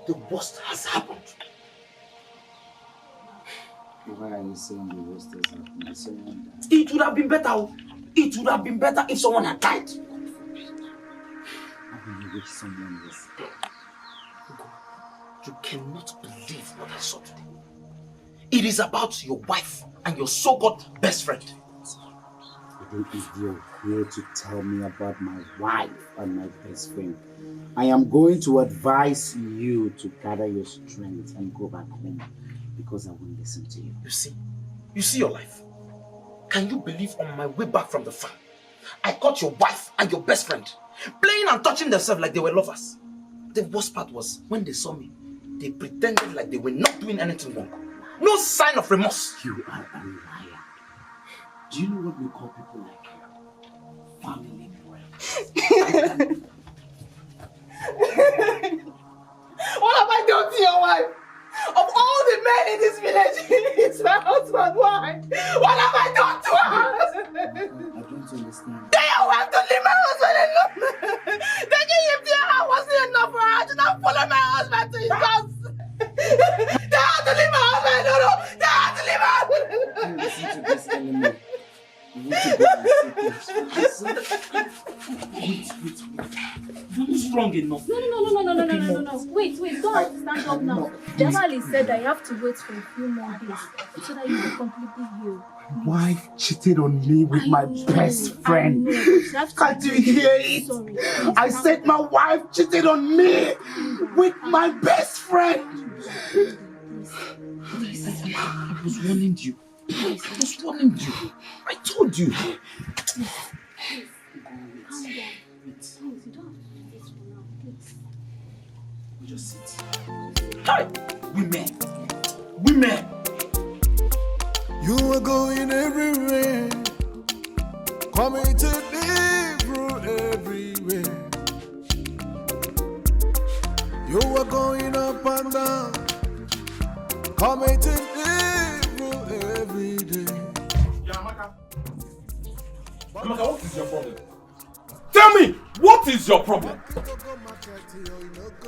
The worst has happened. Why are you saying the worst has happened? Did someone die? It would have been better. It would have been better if someone had died. How will you wish someone was dead? You cannot believe what I saw today. It is about your wife and your so-called best friend. If you're here to tell me about my wife and my best friend, I am going to advise you to gather your strength and go back home because I won't listen to you. You see your life. Can you believe on my way back from the farm, I caught your wife and your best friend playing and touching themselves like they were lovers. The worst part was when they saw me, they pretended like they were not doing anything wrong. No sign of remorse. You are a liar. Do you know what we call people like you? Family friends. What have I done to your wife? Of all the men in this village, it's my husband. Why? What have I done to her? I don't understand. They are wife to leave my husband alone. Taking him to your house wasn't enough for her to not follow my husband to his house. They have to leave my husband. No. They have to leave my husband. Listen to this enemy. You need to go and wait. You're strong enough. No. Wait, don't have to stand up now. Jamali said that you have to wait for a few more days so that you will completely heal. My wife cheated on me with my best friend. Can't you hear it? Sorry. I said my wife cheated on me with my best friend. I was warning you. I told you. We just sit. Hi! Women! You were going everywhere, committed evil everywhere. You were going up and down, committed evil every day. Amaka, what is your problem? Tell me, what is your problem?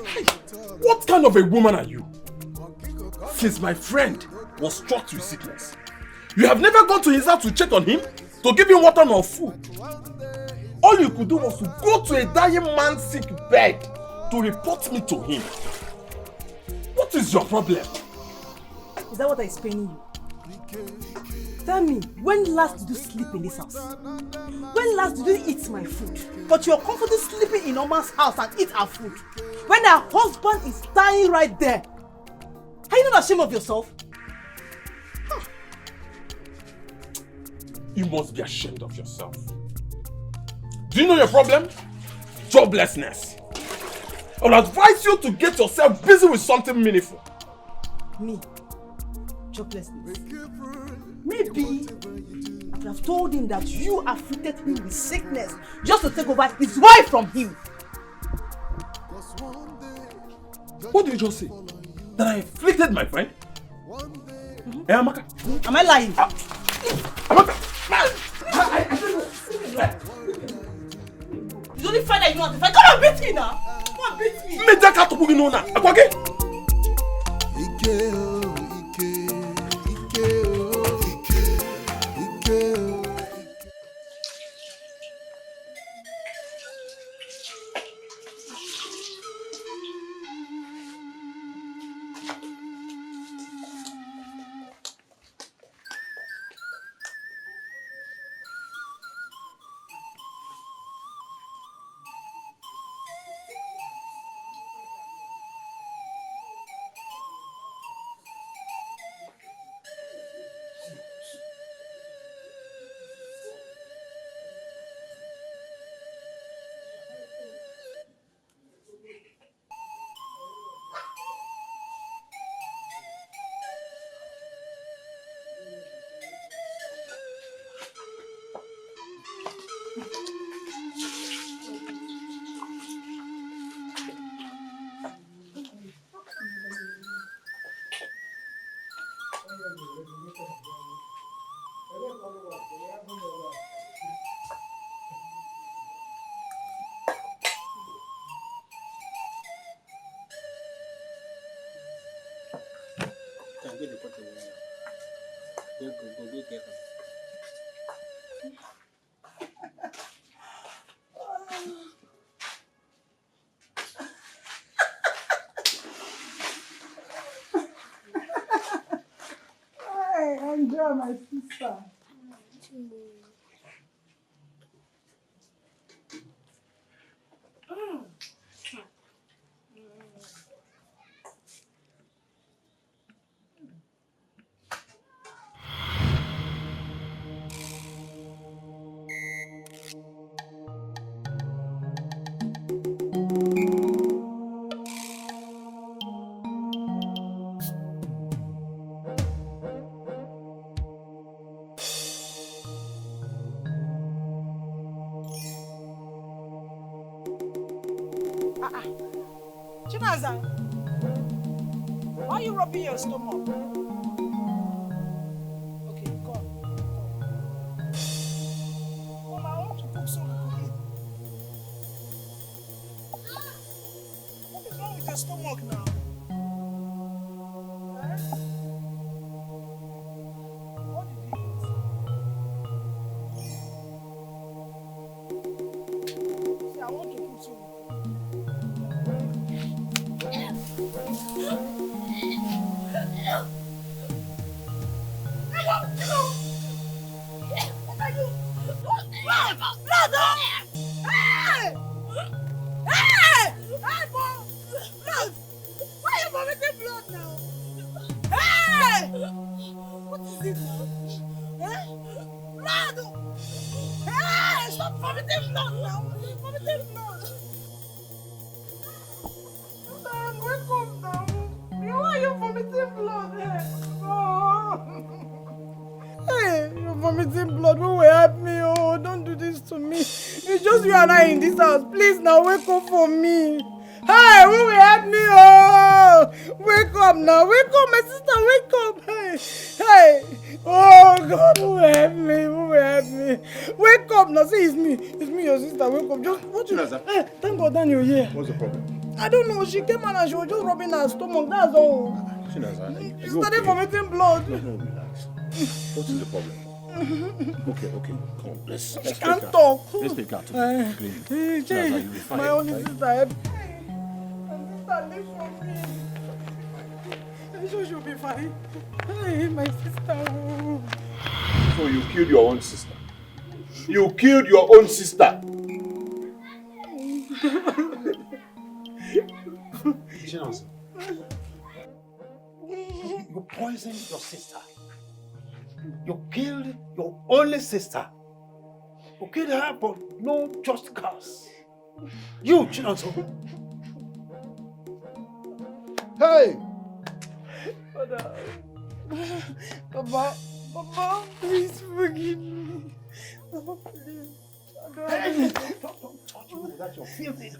Hey, what kind of a woman are you? Since my friend was struck with sickness, you have never gone to his house to check on him, to give him water or food. All you could do was to go to a dying man's sick bed to report me to him. What is your problem? Is that what I explaining you? Tell me, when last did you sleep in this house? When last did you eat my food? But you're comfortably sleeping in Oma's house and eat her food. When her husband is dying right there. Are you not ashamed of yourself? You must be ashamed of yourself. Do you know your problem? Joblessness. I would advise you to get yourself busy with something meaningful. Me? Joblessness? Maybe I could have told him that you afflicted him with sickness just to take over his wife from him. What did you just say? That I afflicted my friend? Hey, Amaka. Am I lying? Amaka! It's only fine that you want to fight. Come on, beat me now! Come on, beat me! Me that cat to boogie no na. Akwage? go to the court of go get her. I enjoy my sister. Chinaza, why are you rubbing your stomach? Okay, come. Mama, I want to cook some cookies. What is wrong with your stomach now? Eh? What did you eat? See, I want to cook some. You and I in this house. Please now wake up for me. Hey, who will help me? Oh, wake up now. Wake up, my sister. Wake up. Hey, hey. Oh God, who will help me? Who will help me? Wake up now. See, it's me. It's me, your sister. Wake up. Just what you? Hey, thank God, Dan, you're here. What's the problem? I don't know. She came out and she was just rubbing her stomach. That's all. Chinaza, She started vomiting blood. No, relax. What is the problem? Okay, come on, let's She can't talk. Let's take her to the clinic. Chinaza, you'll be fine. My only sister, help me. My sister, leave from me. I'm sure she'll be fine. Hey, my sister. So you killed your own sister? You killed your own sister? Chinaza, you poisoned your sister. You killed your only sister. You killed her for no just cause. You, Chinaza. Hey! Papa, please forgive me. Papa, please. Don't touch me like that, you're filthy.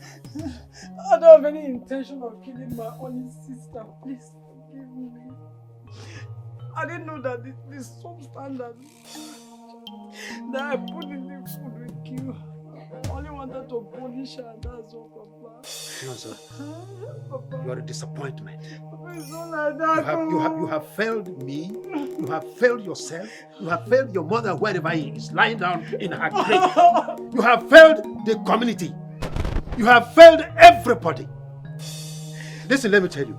I don't have any intention of killing my only sister. Please forgive me. I didn't know that the substandard that I put in the food will kill. I only wanted to punish her, that's all, Papa. Chinaza, Papa. you are a disappointment. Papa, it's not like that. You have failed me, you have failed yourself, you have failed your mother wherever he is, lying down in her grave. You have failed the community. You have failed everybody. Listen, let me tell you,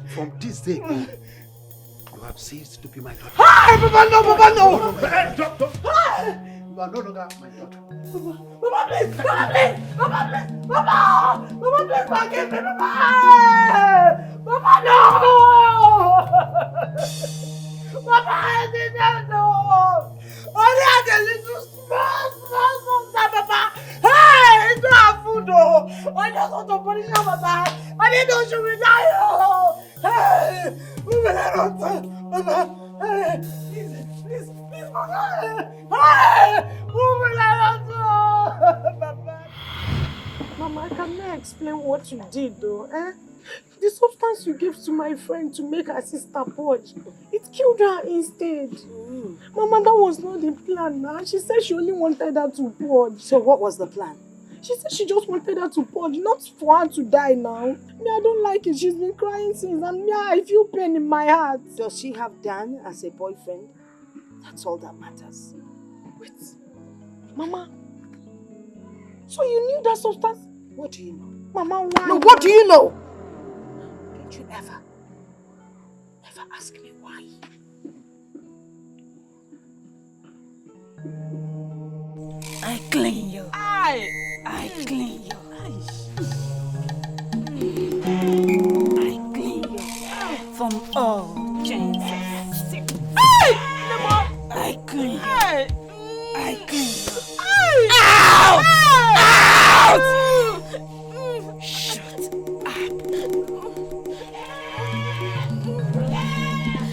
from this day on, you have ceased to be my daughter. Hi, Papa, no, Papa, no! You are no longer my daughter. Papa, please! Papa, please! Papa, please! Papa! Papa, please forgive me, Papa! Papa, no! Papa, I didn't know! Only had a little small Papa! Hey! It's not food, though! I just want to punish her, Papa! I didn't know she would die, oh! Hey! Who will I not tell? Papa! Hey! Please, Papa! Hey! Who will I not tell? Papa! Mama, can I explain what you did though? The substance you gave to my friend to make her sister purge, it killed her instead. Mama, that was not the plan now. She said she only wanted her to purge. So what was the plan? She said she just wanted her to purge, not for her to die now. Me, I don't like it. She's been crying since, and me, I feel pain in my heart. Does she have Dan as a boyfriend? That's all that matters. Wait, Mama. So you knew that substance? What do you know? Mama, why? No, what do you know? Don't you ever ask me why? I clean you. I clean you. I clean you from all chains of sin. I clean you. I clean you. Out! Out! Shut up.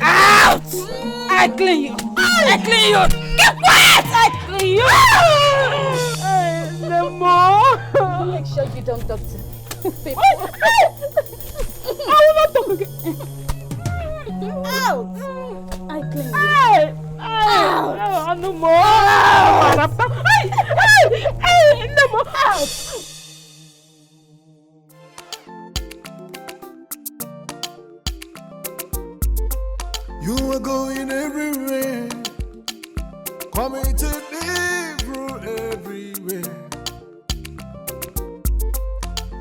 Out! I clean you. I clean you. Get quiet! I clean you. No more. Make sure you don't talk to people. I will not talk again. Out! I clean you. Out! No more. No more. Out! You are going everywhere, committing evil everywhere.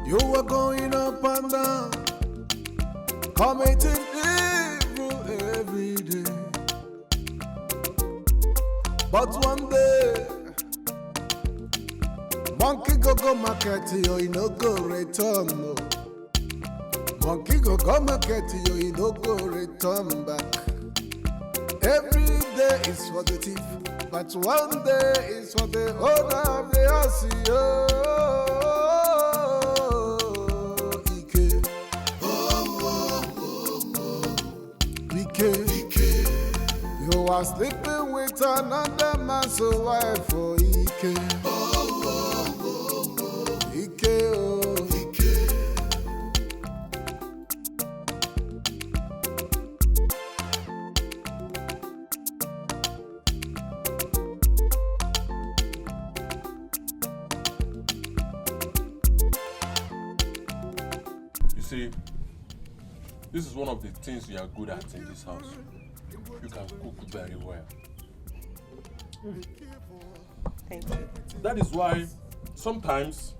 You are going up and down, committing evil every day. But one day, monkey go market you, he no go return. No. Monkey go market you, he no go return back. Every day is for the thief, but one day is for the owner of the house. Ike. You are sleeping with another man's wife for Ike. Ike, You see, this is one of the things you are good at in this house. You can cook very well. Thank you. That is why sometimes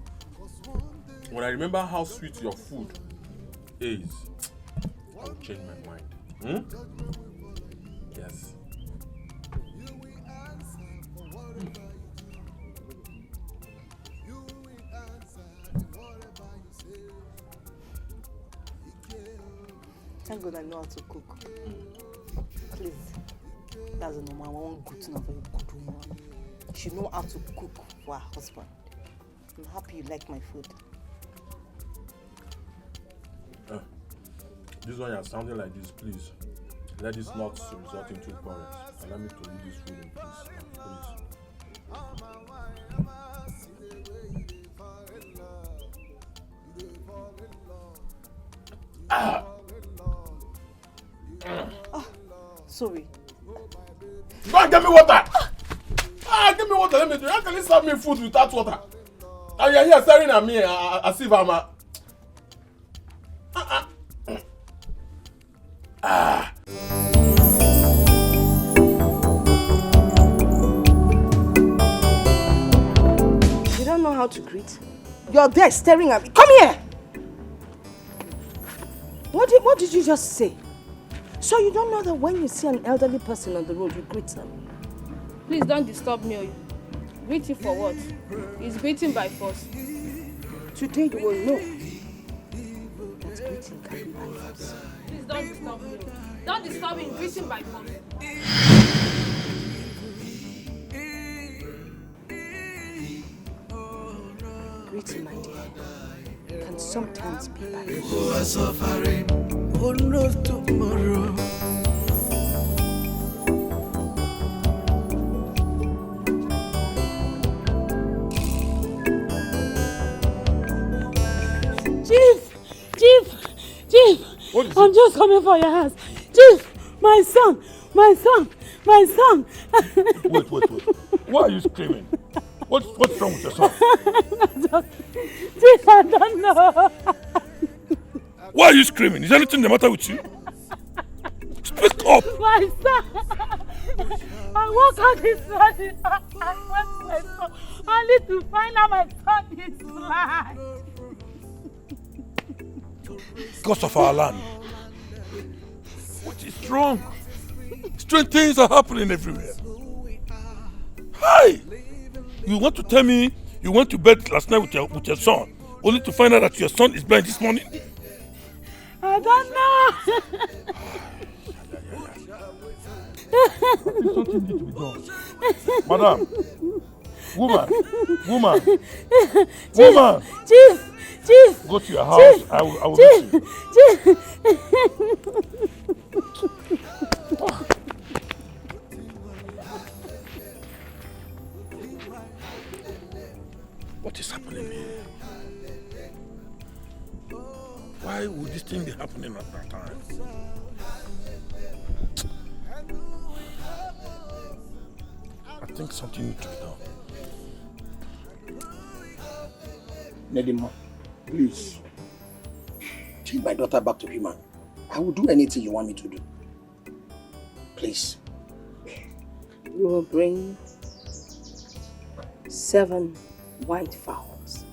when I remember how sweet your food is, I'll change my mind. Yes. Thank God I know how to cook. Please. That's a number one good thing of a good woman. She know how to cook for her husband. I'm happy you like my food. This one you're sounding like this, please. Let this not result into quarrels. Allow me to leave this food in peace. Please. Sorry. Go and get me water! Give me water, let me do it. How can you serve me food without water? And you're here staring at me as if I'm a... You don't know how to greet? You're there staring at me. Come here! What did you just say? So you don't know that when you see an elderly person on the road, you greet them? Please don't disturb me. Greeting for what? He's greeting by force. Today you will know that greeting can be by force. Please don't disturb me. Don't disturb me. Greeting by force. Greeting, my dear, can sometimes be by force. who are suffering, who knows tomorrow. Chief, I'm just coming for your house. Chief, my son. Wait. Why are you screaming? What's wrong with your son? Chief, I don't know. Why are you screaming? Is anything the matter with you? Speak up! My son! I woke up this morning. I went to my son. I need to find out my son is blind. Because of our land. What is wrong? Strange things are happening everywhere. Hi! You want to tell me you went to bed last night with your son, only to find out that your son is blind this morning? I don't know. Something needs to be done. Madam! Woman! Chief! Go to your house. Chief. I will meet you. Chief! What is happening here? Why would this thing be happening at that time? I think something needs to be done. Nedima, please. Take my daughter back to human. I will do anything you want me to do. Please. You will bring 7 white fowls,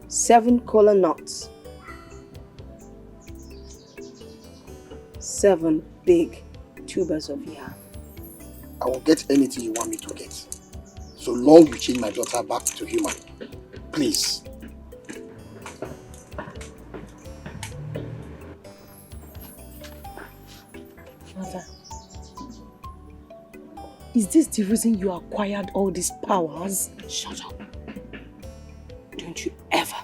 7 kola nuts, 7 big tubers of yam. I will get anything you want me to get. So long you change my daughter back to human. Please. Mother, is this the reason you acquired all these powers? Shut up. Don't you ever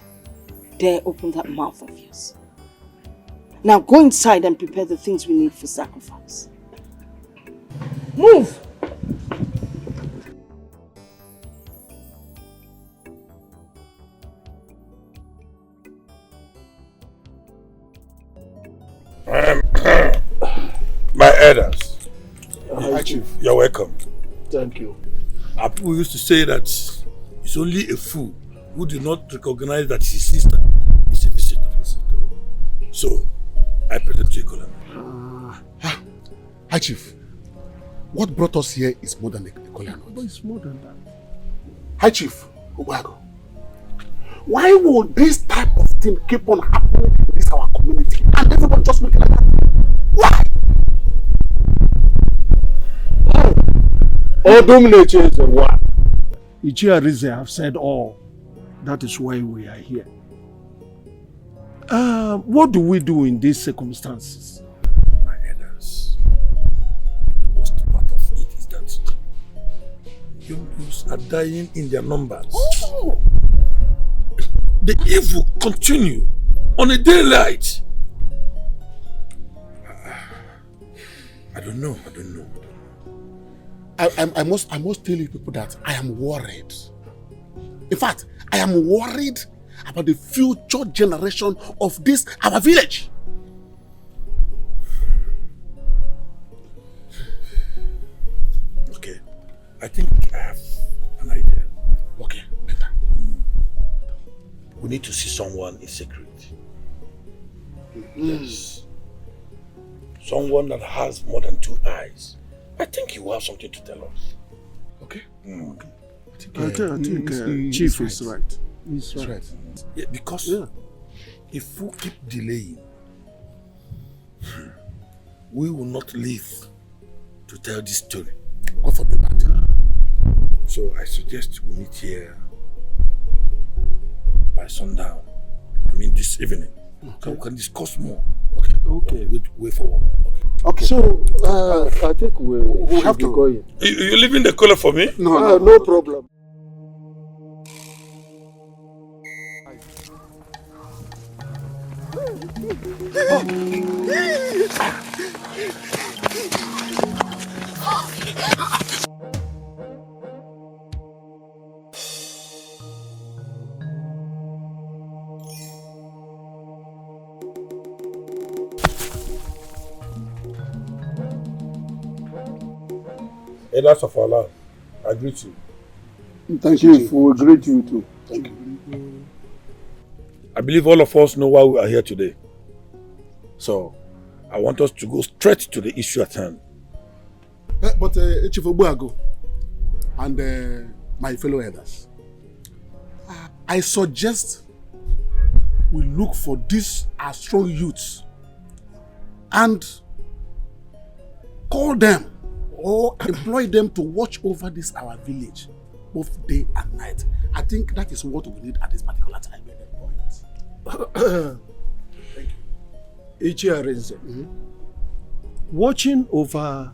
dare open that mouth of yours. Now go inside and prepare the things we need for sacrifice. Move! My elders. Hi, Chief. You're welcome. Thank you. Our people used to say that it's only a fool who did not recognize that his sister is a visitor. So, I present to you, Colonel. Hi, Chief. What brought us here is more than a colonel. But it's more than that. Hi, Chief. Ubago. Why would this type of thing keep on happening in this our community and everyone just looking like that? Why? Odomneche is a one. Ichiarize have said all. That is why we are here. What do we do in these circumstances? My elders, the worst part of it is that young youths are dying in their numbers. Oh. The evil continue on a daylight. I don't know. I must tell you people that I am worried. In fact, I am worried about the future generation of this our village. Okay, I think I have an idea. Okay, better. We need to see someone in secret. Yes. Someone that has more than 2 eyes. I think he will have something to tell us. Okay. I think Chief is right. He's right. Yeah, because if we keep delaying, we will not live to tell this story. God forbid that. So I suggest we meet here by sundown. I mean this evening. So we can discuss more. Okay. Way forward. Okay. So I think we have to go in. You leaving the color for me? No problem. Elders of our land, I greet you. Thank you, Chief, we greet you too. Thank you. I believe all of us know why we are here today. So, I want us to go straight to the issue at hand. But Chief Obuago and my fellow elders, I suggest we look for these strong youths and call them or employ them to watch over this our village both day and night. I think that is what we need at this particular time. Thank you. Ichiarenze, watching over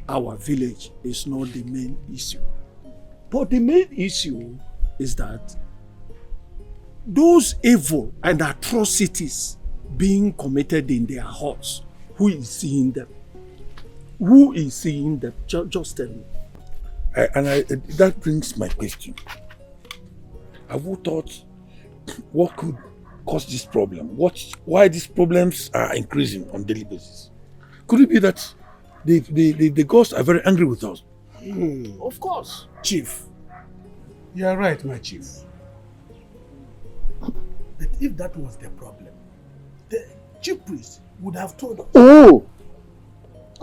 our village is not the main issue. But the main issue is that those evil and atrocities being committed in their hearts, who is seeing them? Who is seeing them? Just tell me. That brings my question. Have you thought what could cause this problem? Why these problems are increasing on a daily basis? Could it be that the ghosts are very angry with us? Of course. Chief, you are right, my chief. But if that was the problem, the chief priest would have told us. Oh!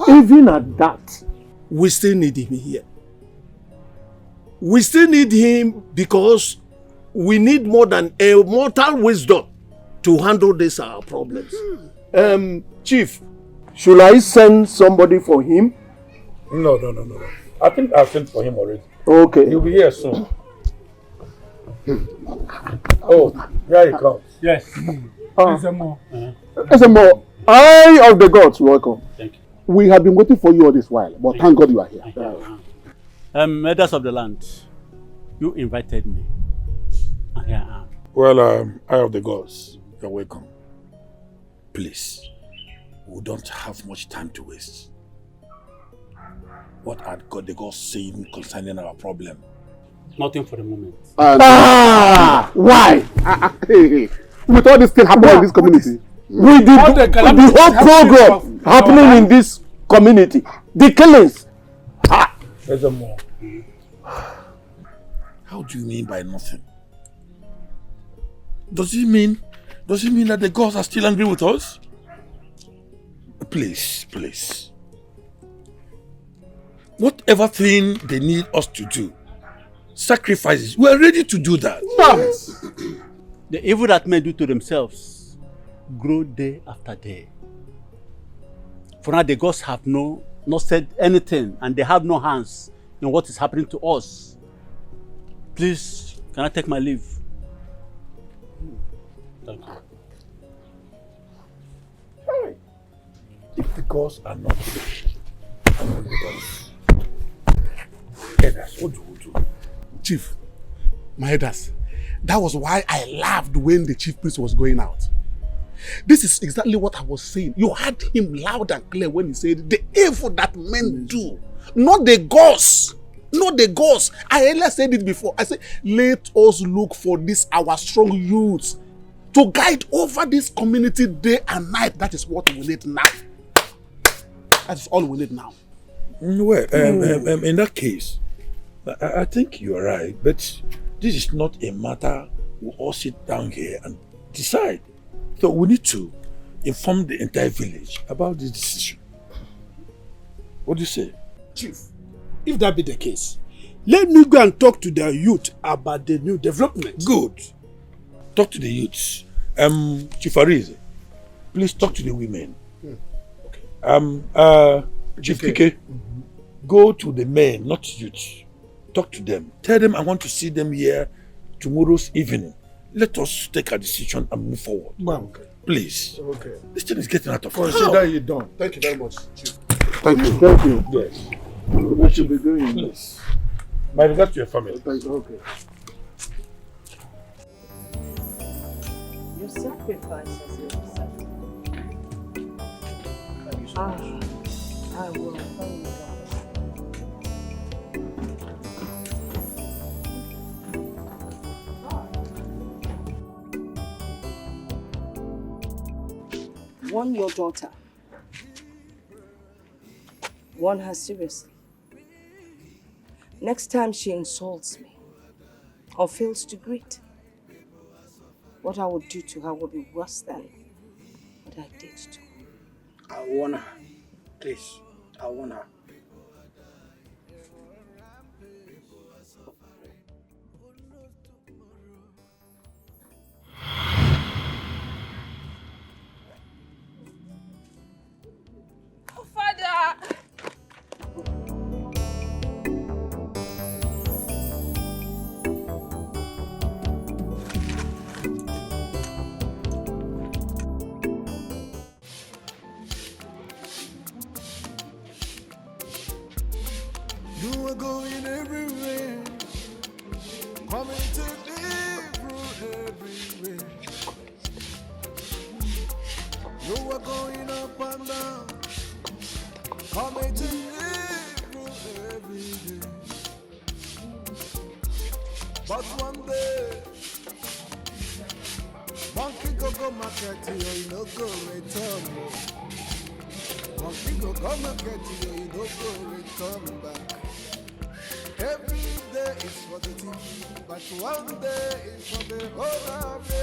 Even at that, we still need him here. We still need him because we need more than a mortal wisdom to handle these our problems. Chief, should I send somebody for him? No. I think I've sent for him already. Okay. He'll be here soon. Oh, here he comes. Yes. Esemo, Eye of the gods, welcome. Thank you. We have been waiting for you all this while, but thank God you are here. Elders of the land, you invited me. And here I am. Well, Eye of the gods, you're welcome. Please, we don't have much time to waste. What are the gods saying concerning our problem? Nothing for the moment. Why? With all this thing happening in this community, With the whole program happening in this community, the killings. There's a more. How do you mean by nothing? Does it mean that the gods are still angry with us? Please. Whatever thing they need us to do, sacrifices, we are ready to do that. The evil that men do to themselves grow day after day. For now, the gods have not said anything, and they have no hands in what is happening to us. Please, can I take my leave? Thank you. If the gods are not what do we do? Chief, my elders, that was why I laughed when the chief priest was going out. This is exactly what I was saying. You heard him loud and clear when he said the evil that men do, not the gods. Not the gods. I earlier said it before. I said, let us look for this our strong youths to guide over this community day and night. That is what we need now. That is all we need now. Well, in that case, I think you are right, but this is not a matter we all sit down here and decide. So we need to inform the entire village about this decision. What do you say? Chief, if that be the case, let me go and talk to the youth about the new development. Good. Talk to the youths. Chief Arize, please talk to the women. Okay. Chief Kike, go to the men, not youths. Talk to them. Tell them I want to see them here tomorrow's evening. Let us take a decision and move forward. Okay. Please. Okay. This thing is getting out of hand. Consider it done. Thank you very much, Chief. Thank you. Thank you. Yes. What should be doing? Please. My regards to your family. Okay. Your sacrifice has been accepted. I will thank God. Warn your daughter. Warn her seriously. Next time she insults me, or fails to greet. What I would do to her will be worse than what I did to her. I warn her. Please, I warn her. Oh, Father! You are going everywhere, coming to different everywhere. You are going up and down, coming to different every day. But one day, monkey go market you no go return. Monkey go market you no go return back. Every day is for the team, but one day is for the whole of the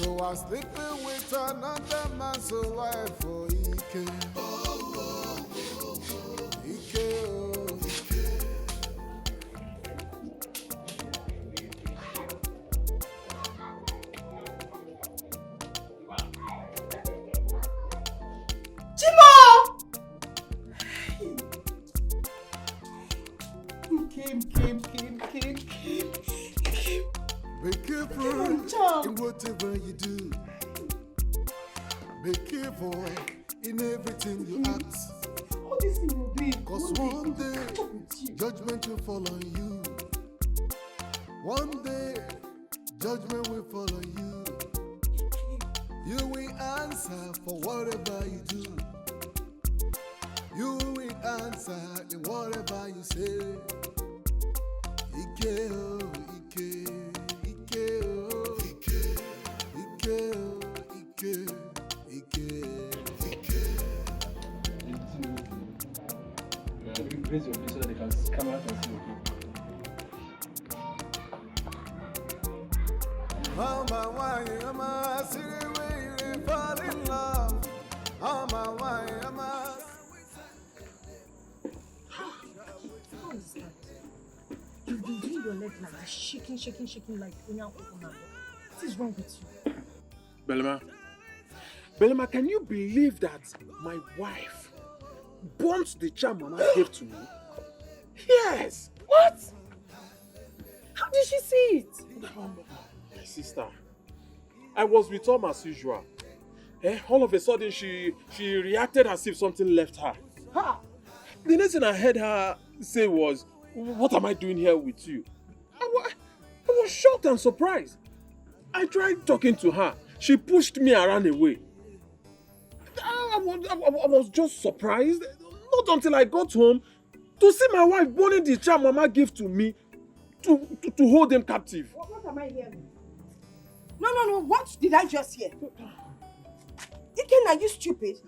No, I'm sleeping with another man's wife for Ike. Be careful in whatever you do. Be careful in everything you act. Cause one day, judgment will fall on you. One day, judgment will fall on you. You will answer for whatever you do. You will answer in whatever you say. Ike, oh, Ike. Raise your face so that they can come out and see you. Mama, why am I sitting waiting, fall in love? Mama, why am I? How is that? You've been doing your leg like this, shaking like Onya Okunabo. What is wrong with you? Belema, can you believe that my wife burnt the charm Mama gave to me? Yes! What? How did she see it? My sister, I was with Tom as usual. All of a sudden, she reacted as if something left her. The next thing I heard her say was, "What am I doing here with you?" I was shocked and surprised. I tried talking to her. She pushed me around away. I was just surprised. Not until I got home to see my wife burning the charm Mama gave to me to hold them captive. What am I hearing? No. What did I just hear? Iken, are you stupid?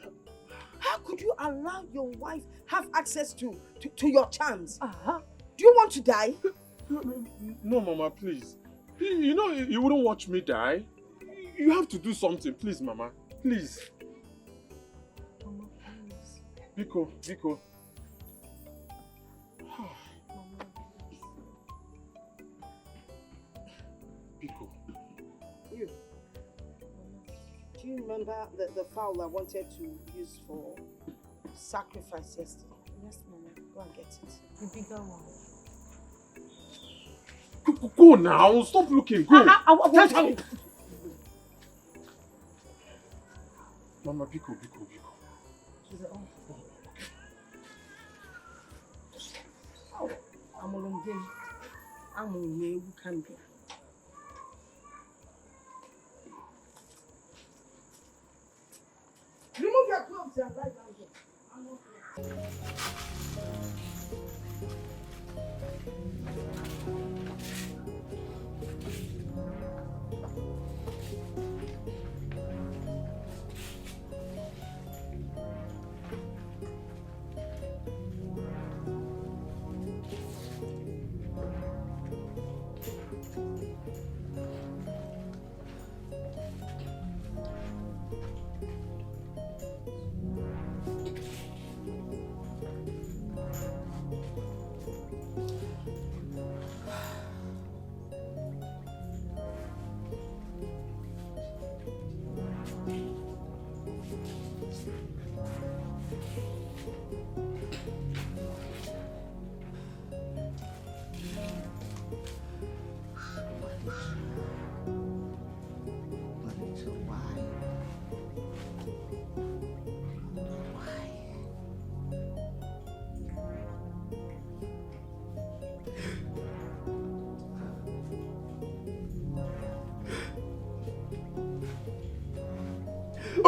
How could you allow your wife have access to your charms? Do you want to die? No, Mama, please. You know you wouldn't watch me die. You have to do something, please, Mama. Please. Mama, please. Biko. Biko. You. Do you remember the fowl I wanted to use for sacrifice yesterday? Yes, Mama. Go and get it. The bigger one. Go now. Stop looking. Go. Mama, Biko. I'm on game. I'm on me. Who can be? Remove your clothes and lie down here. I'm not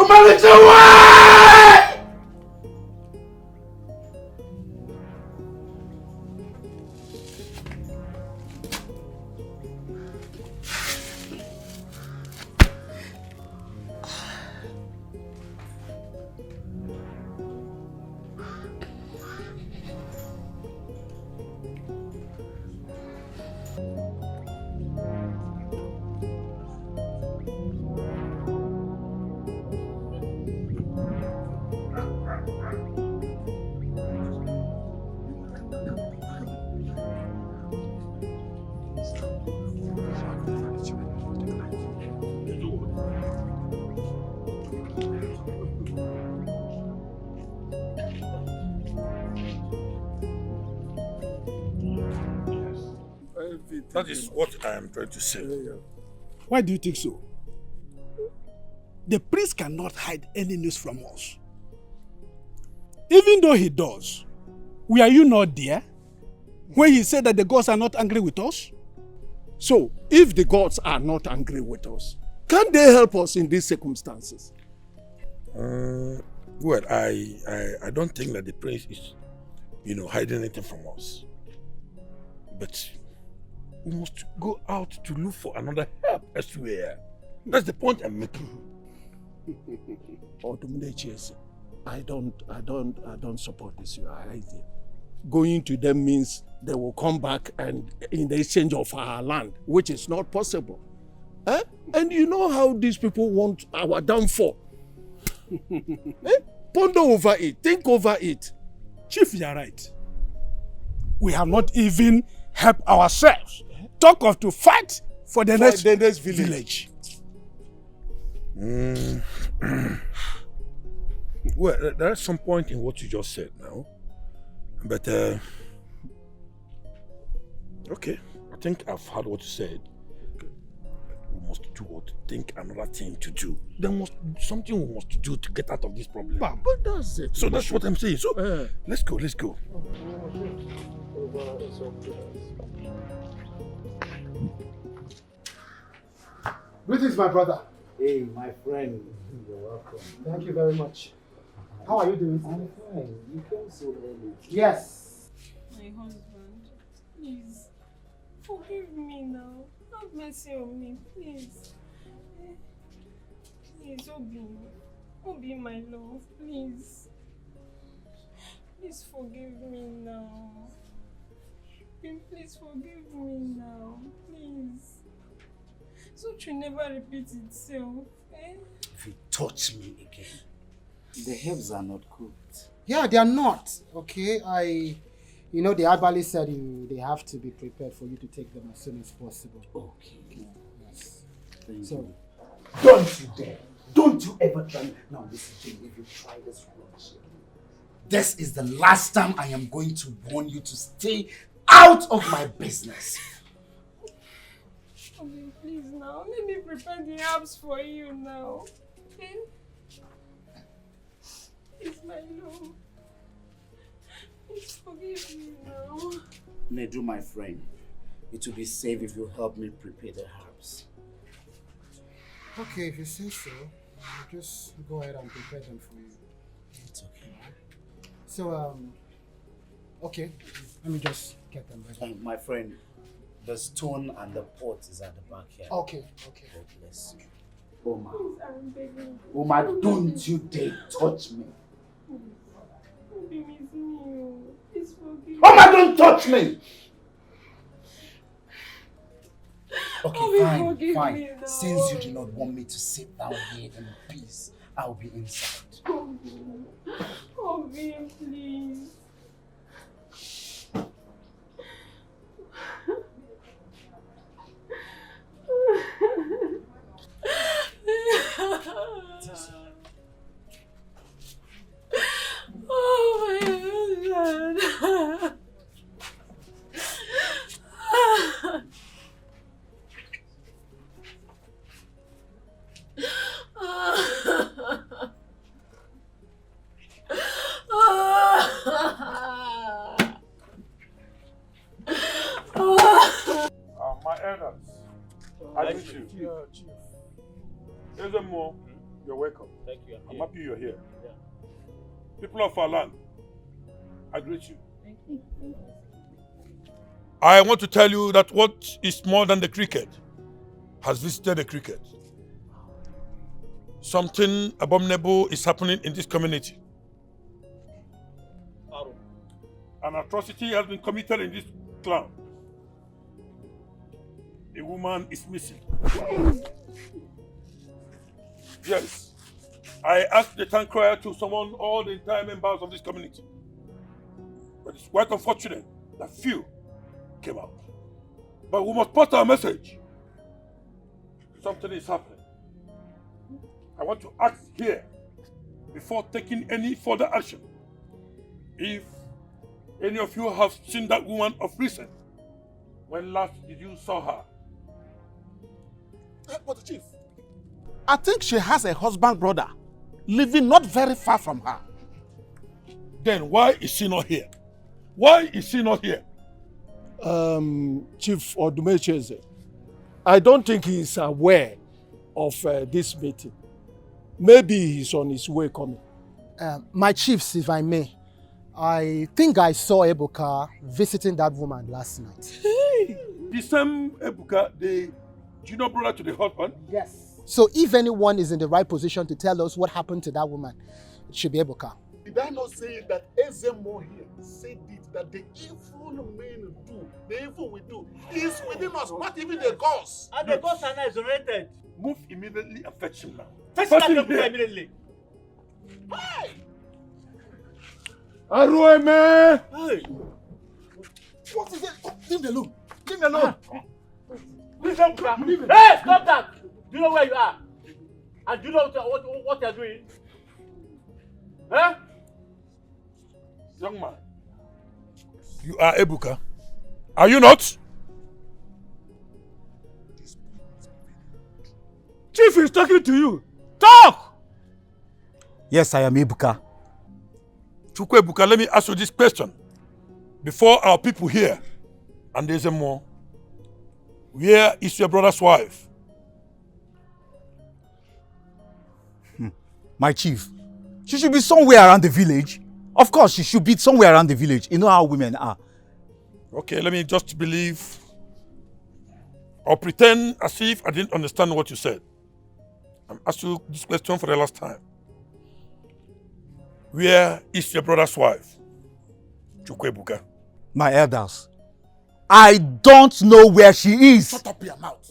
my little wife! That is what I am trying to say. Why do you think so? The priest cannot hide any news from us. Even though he does, were you not there when he said that the gods are not angry with us? So, if the gods are not angry with us, can they help us in these circumstances? Well, I don't think that the prince is, hiding anything from us. But we must go out to look for another help elsewhere. That's the point I'm making. I don't support this your idea. Going to them means they will come back and in the exchange of our land, which is not possible. Eh? And you know how these people want our downfall. Ponder over it, think over it. Chief, you are right. We have not even helped ourselves. Talk of to fight for the next village. Well, there's some point in what you just said now. But, okay, I think I've heard what you said. We must think another thing to do. There must be something we must do to get out of this problem. But that's it. So that's what I'm saying. So, let's go. Greetings, my brother. Hey, my friend. You're welcome. Thank you very much. How are you doing? I'm fine. You came so early. Yes. My husband, please, forgive me now. Have mercy on me, please. Please, Obi, my love, please. Please forgive me now. Please forgive me now, please. So it will never repeat itself, eh? If you touch me again, the herbs are not cooked. Yeah, they are not. Okay, the herbalist said they have to be prepared for you to take them as soon as possible. Okay. Yes. Thank you. Don't you dare. Don't you ever try. Now listen, Jane, if you try this once, this is the last time I am going to warn you to stay out of my business. Okay, please now, let me prepare the herbs for you now. Okay? It's my love. Please forgive me now. Nedu, my friend, it will be safe if you help me prepare the herbs. Okay, if you say so, I'll just go ahead and prepare them for you. It's okay. So, okay, let me just get them ready. My friend, the stone and the pot is at the back here. Okay. God bless you. Oma. Please, I'm begging. Oma, don't you dare touch me. Obi, miss me. Please forgive me. Oma, don't touch me! Okay, Obi, fine. me now. Since you do not want me to sit down here in peace, I'll be inside. Obi, please. Oh my God. My elders, I greet you. There's a more. You're welcome. Thank you. I'm happy you're here. Yeah. People of our land, I greet you. I want to tell you that what is more than the cricket has visited the cricket. Something abominable is happening in this community. An atrocity has been committed in this clan. A woman is missing. Yes. I asked the town crier to summon all the entire members of this community. But it's quite unfortunate that few came out. But we must pass our message. Something is happening. I want to ask here, before taking any further action, if any of you have seen that woman of recent. When last did you saw her? But Chief, I think she has a husband brother living not very far from her. Then why is she not here? Why is she not here? Chief Odumecheze, I don't think he is aware of this meeting. Maybe he's on his way coming. My chiefs, if I may, I think I saw Ebuka visiting that woman last night. The same Ebuka, the junior brother to the husband? Yes. So if anyone is in the right position to tell us what happened to that woman, it should be Ebuka. Did I not say that Ezemo here said it, that the evil men do, the evil we do, is within us, not even the gods. And the gods are not isolated. Move immediately and fetch him now. Fetch him immediately. Hey! Arueme! Hey! What is it? Leave me alone. Leave me alone. Hey, stop that! Do you know where you are? And do you know what you're doing? Huh? Young man, you are Ebuka. Are you not? Chief is talking to you. Talk! Yes, I am Ebuka. Chukwu Ebuka, let me ask you this question. Before our people here, and there's a more, where is your brother's wife? My chief, she should be somewhere around the village. Of course, she should be somewhere around the village. You know how women are. Okay, let me just believe or pretend as if I didn't understand what you said. I'm asking you this question for the last time. Where is your brother's wife? Chukwu Ebuka. My elders, I don't know where she is. Shut up your mouth.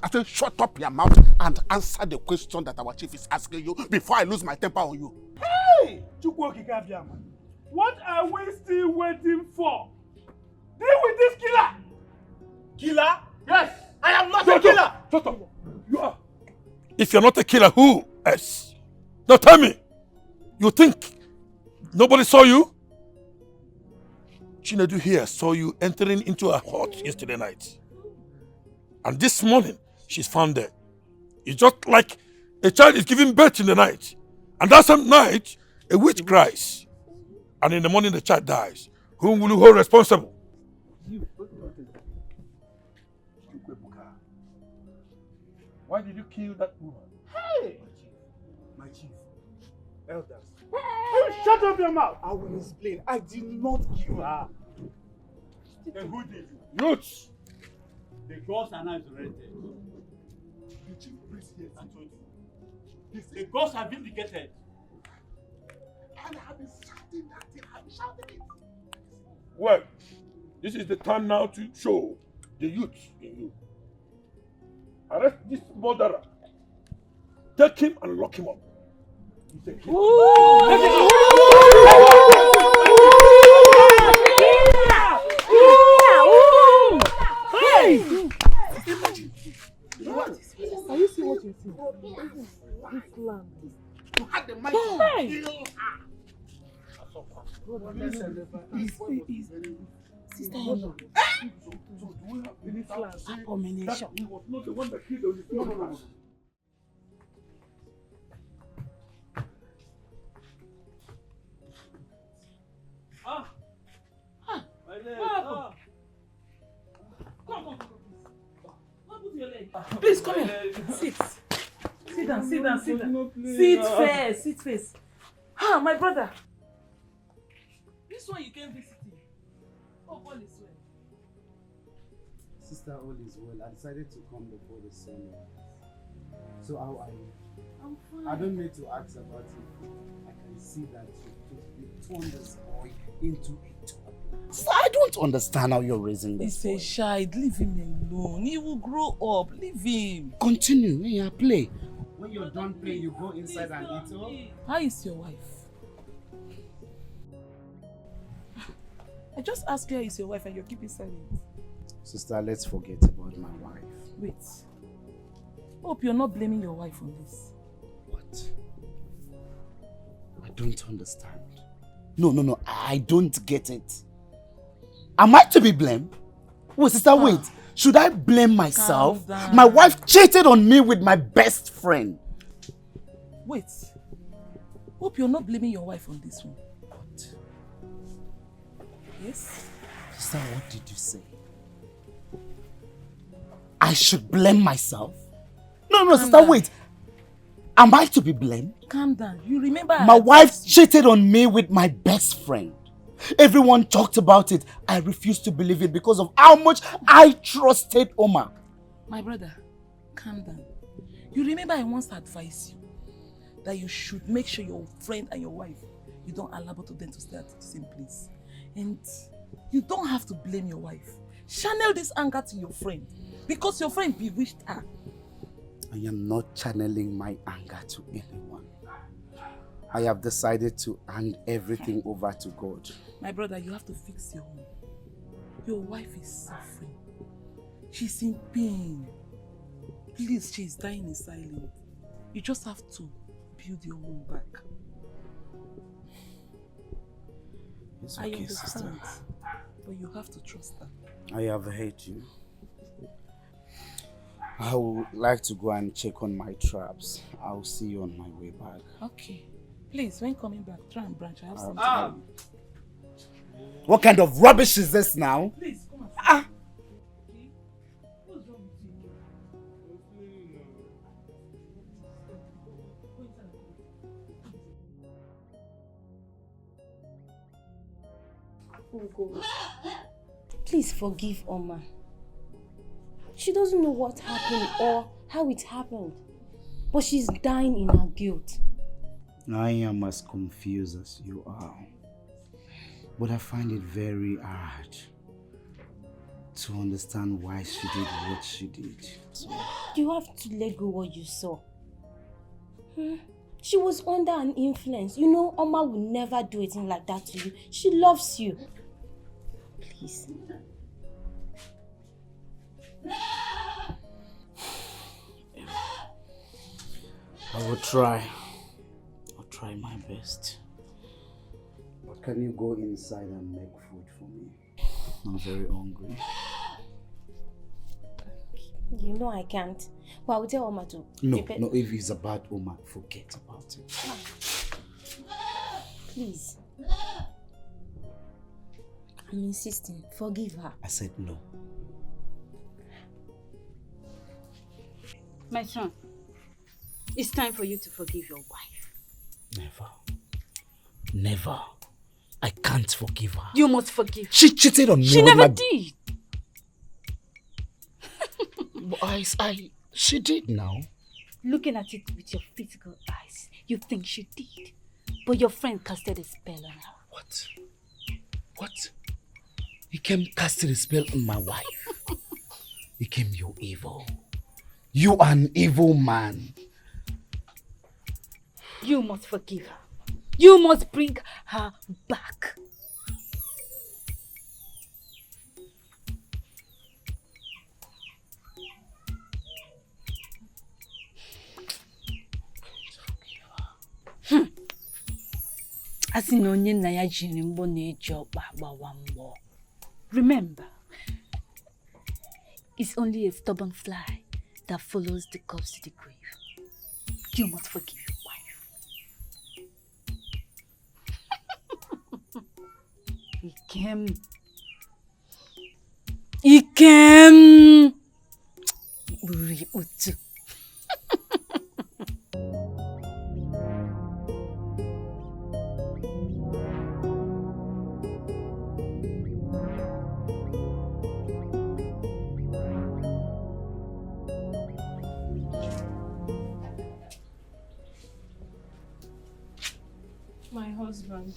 I said, shut up your mouth and answer the question that our chief is asking you before I lose my temper on you. Hey! What are we still waiting for? Deal with this killer! Killer? Yes! I am not a killer! Shut up! You are. If you're not a killer, who else? Now tell me. You think nobody saw you? Chinedu here saw you entering into her hut yesterday night. And this morning, she's found dead. It's just like a child is giving birth in the night. And that same night, a witch cries. And in the morning, the child dies. Whom will you hold responsible? Why did you kill that woman? Hey! My chief, elders. You shut up your mouth! I will explain. I did not kill her. Then who did? Youths! The gods are not isolated. The chief priest here. I told you. The gods are vindicated. And I have been shouting that thing. I have been shouting it. Well, this is the time now to show the youth in you. Arrest this murderer. Take him and lock him up. He's a killer. Are you seeing what you see? This land. You had the mind to kill her. Sister Ella. This land. Abomination. He was not the one that killed the no. My leg. Come. Please come here. Sit. Sit down, sit down, sit down. Sit first. Ah, my brother. This one you came visiting. Oh, all is well. Sister, all is well. I decided to come before the sun. So how are you? I'm fine. I don't need to ask about it. I can see that you turned this boy into a toddler. So I don't understand how you're raising this boy. He's a child. Leave him alone. He will grow up. Leave him. Continue. Yeah, play. When you're done playing, you go inside and eat up. How is your wife? I just asked you how is your wife and you're keeping silent. Sister, let's forget about my wife. Wait. Hope you're not blaming your wife on this. What? I don't understand. No. I don't get it. Am I to be blamed? Wait, sister, wait. Should I blame myself? My wife cheated on me with my best friend. Wait. Hope you're not blaming your wife on this one. What? Yes? Sister, what did you say? I should blame myself? No, sister, wait. Am I to be blamed? Calm down. You remember my wife cheated on me with my best friend. Everyone talked about it. I refused to believe it because of how much I trusted Omar. My brother, calm down. You remember I once advised you that you should make sure your friend and your wife, you don't allow both of them to stay at the same place. And you don't have to blame your wife. Channel this anger to your friend because your friend bewitched her. I am not channeling my anger to anyone. I have decided to hand everything over to God. My brother, you have to fix your home. Your wife is suffering. She's in pain. Please, she's dying in silence. You just have to build your home back. It's I okay, understand, sister. but you have to trust her. I have hate you. I would like to go and check on my traps. I'll see you on my way back. Okay. Please, when coming back, try and branch. I have something for you. What kind of rubbish is this now? Please, come on. What's wrong with you? Oh God. Please forgive Oma. She doesn't know what happened or how it happened. But she's dying in her guilt. I am as confused as you are. But I find it very hard to understand why she did what she did. So, you have to let go what you saw. She was under an influence. You know, Oma will never do anything like that to you. She loves you. Please. I will try. I'll try my best. But can you go inside and make food for me? I'm very hungry. You know I can't. But I will tell Oma to prepare. No, if it's about Oma, forget about it. Please. I'm insisting. Forgive her. I said no. My son, it's time for you to forgive your wife. Never. I can't forgive her. You must forgive her. She cheated on me. She never did. She did now. Looking at it with your physical eyes, you think she did. But your friend casted a spell on her. What? He came casting a spell on my wife. He came, you evil. You are an evil man. You must forgive her. You must bring her back. Remember, it's only a stubborn fly that follows the corpse to the grave. You must forgive your wife. Ikem. Buri utu. husband.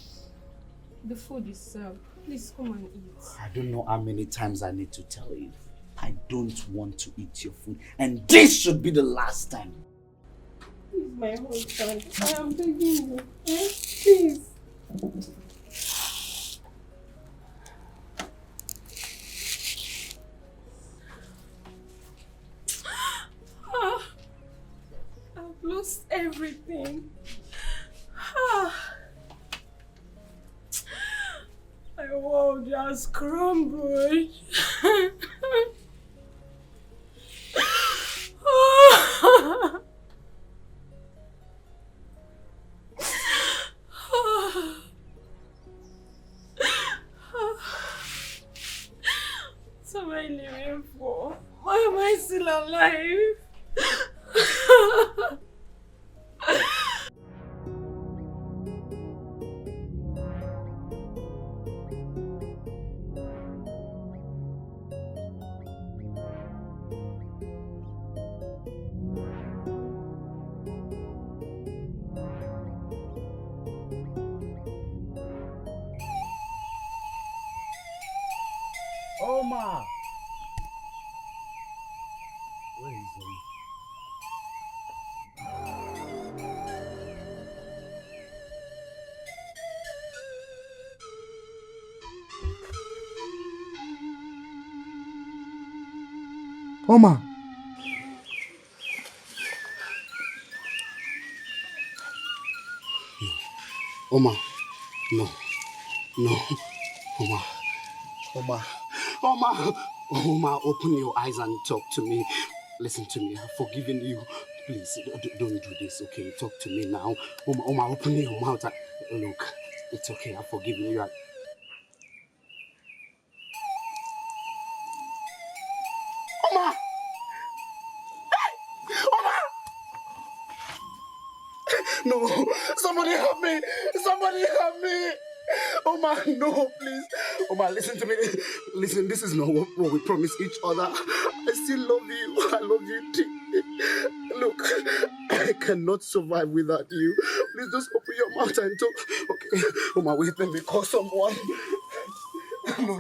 The food is served. Please come and eat. I don't know how many times I need to tell you. I don't want to eat your food. And this should be the last time. He's my husband. I am begging you. Please. I've lost everything. My world just crumbled. What am I living for? Why am I still alive? Oma! Where is he? Oma! Oma, no, no, Oma, Oma, Oma, Oma, open your eyes and talk to me. Listen to me, I've forgiven you. Please, don't do this, okay? Talk to me now. Oma, open your mouth. Look, it's okay, I've forgiven you. Oma! Oma! No, somebody help me! Somebody help me! Oma, no, please. Oma, listen to me. Listen, this is not what we promised each other. I still love you. I love you deeply. Look, I cannot survive without you. Please just open your mouth and talk. Okay, Oma, wait, let me call someone. No.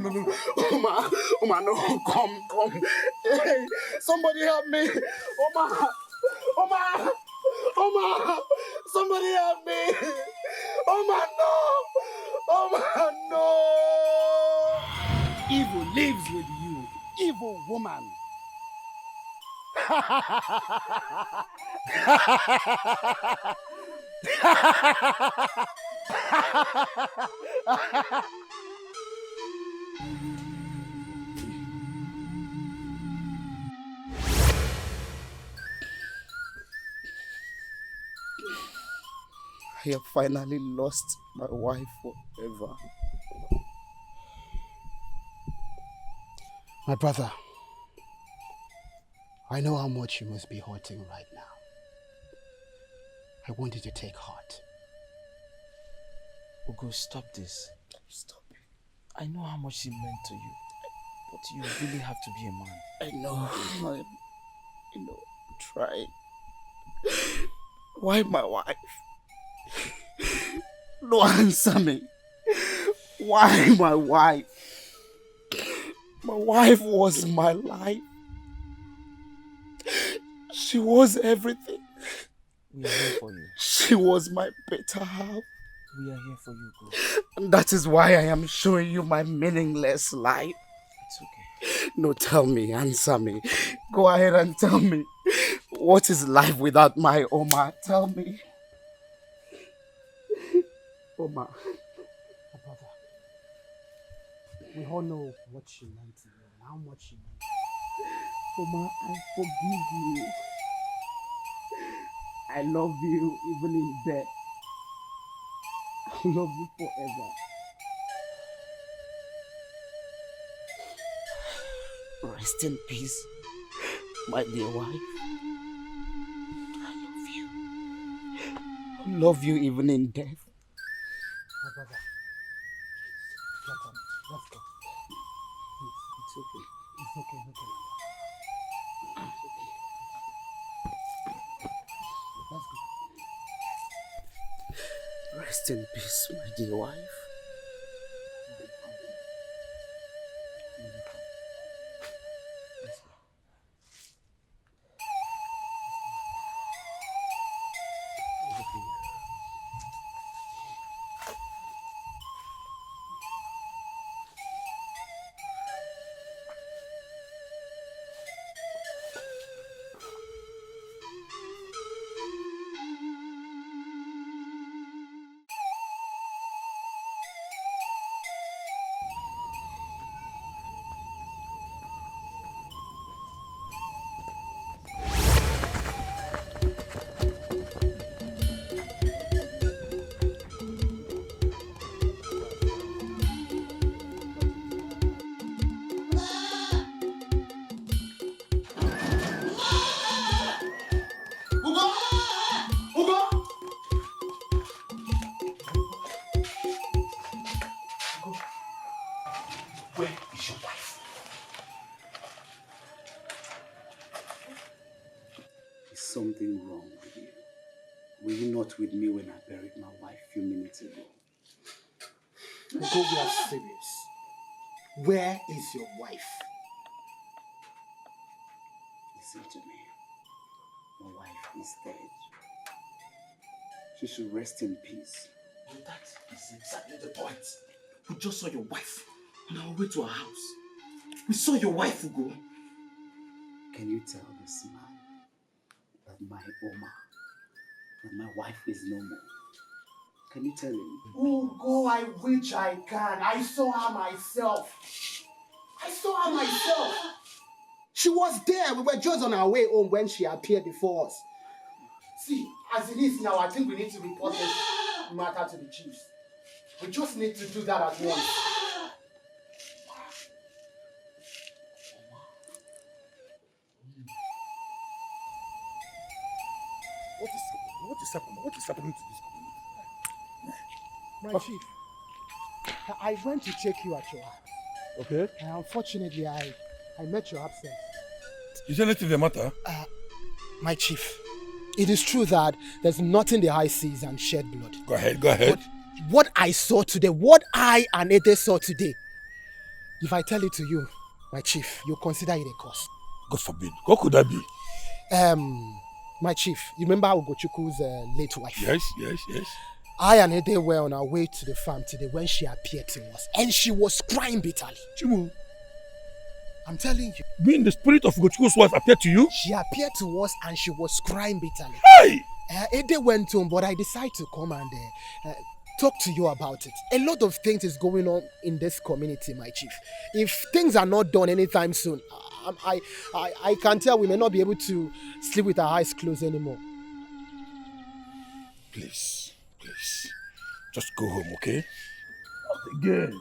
Oma, no, come. Hey, somebody help me. Oma, somebody help me. Oma, no. Evil lives with you, evil woman. I have finally lost my wife forever. My brother, I know how much you must be hurting right now. I want you to take heart. Ugo, stop this. Stop it. I know how much it meant to you, but you really have to be a man. I know, I'm trying. Why my wife? No, answer me. Why my wife? My wife was my life. She was everything. We are here for you. She was my better half. We are here for you, Ugo. And that is why I am showing you my meaningless life. It's okay. No, tell me, answer me. Go ahead and tell me. What is life without my Oma? Tell me. Oma. My brother, we all know what she meant to you and how much she meant to you. Oma, I forgive you. I love you even in death. I love you forever. Rest in peace, my dear wife. I love you. I love you even in death. My brother, let's go. Please, It's okay. it's okay, no problem. It's okay. Let's go. Rest in peace, my dear wife. Where is your wife? Is something wrong with you? Were you not with me when I buried my wife a few minutes ago? Ugo, we are serious. Where is your wife? Listen to me. My wife is dead. She should rest in peace. That is exactly the point. We just saw your wife on our way to our house. We saw your wife, Ugo. Can you tell this man that my Oma, that my wife is no more? Can you tell him? Ugo, I wish I can. I saw her myself. She was there. We were just on our way home when she appeared before us. See, as it is now, I think we need to report this matter to the chiefs. We just need to do that at once. What is happening to this My chief, I went to check you at your house. Okay. And unfortunately, I met your absence. Is there anything the matter? My chief, it is true that there's nothing the eye sees and shed blood. Go ahead. But what I saw today, what I and Ede saw today, if I tell it to you, my chief, you consider it a curse. God forbid. What could that be? My chief, you remember Ugochukwu's late wife? Yes. I and Ede were on our way to the farm today when she appeared to us, and she was crying bitterly. Chimu, I'm telling you. being the spirit of Ugochukwu's wife appeared to you? She appeared to us and she was crying bitterly. Hey! Ede went home, but I decided to come and talk to you about it. A lot of things is going on in this community, my chief. If things are not done anytime soon, I can tell we may not be able to sleep with our eyes closed anymore. Please. Just go home, okay? Not again.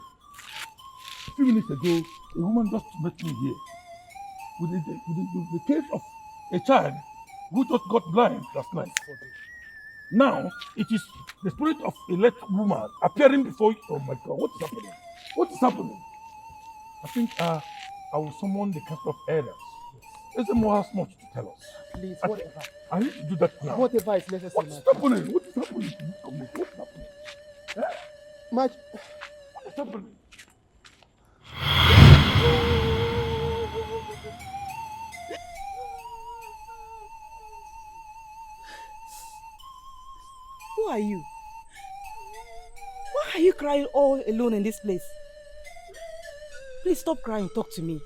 A few minutes ago, a woman just met me here with the case of a child who just got blind last night. Now, it is the spirit of a late woman appearing before you. Oh my God, what is happening? I think I will summon the council of elders. Ezemo has much to tell us. Please, whatever. I need to do that now. Whatever is necessary. What is happening? What is happening to this community? What is happening? What is happening? Who are you? Why are you crying all alone in this place? Please stop crying, talk to me.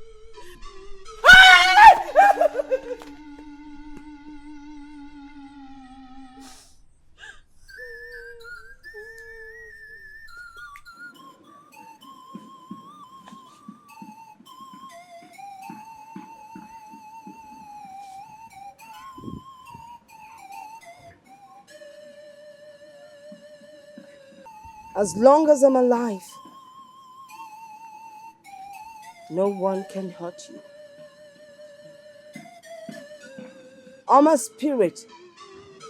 As long as I'm alive, no one can hurt you. Oma's spirit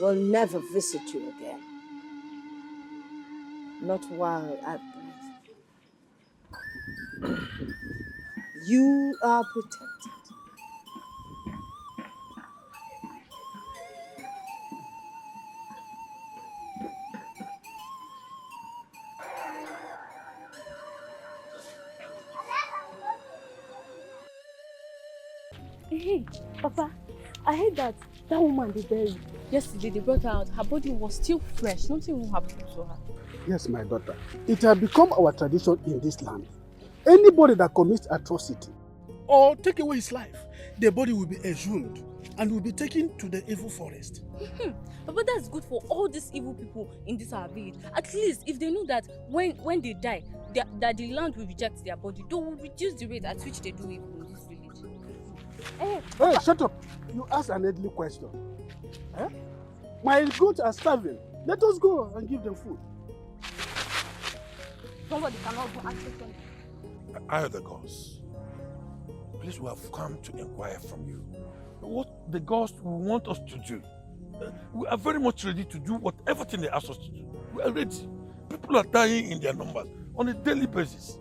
will never visit you again. Not while I breathe. You are protected. Hey, Papa, I heard that woman they buried. Yesterday they brought her out. Her body was still fresh. Nothing will happen to her. Yes, my daughter. It has become our tradition in this land. Anybody that commits atrocity or take away his life, the body will be exhumed and will be taken to the evil forest. But that's good for all these evil people in this our village. At least if they know that when they die, that the land will reject their body, they will reduce the rate at which they do evil in this village. Hey, shut up! You ask an deadly question. Eh? My goats are starving. Let us go and give them food. Somebody cannot go ask questions. I are the gods. Please, we have come to inquire from you what the gods will want us to do. We are very much ready to do whatever thing they ask us to do. We are ready. People are dying in their numbers on a daily basis.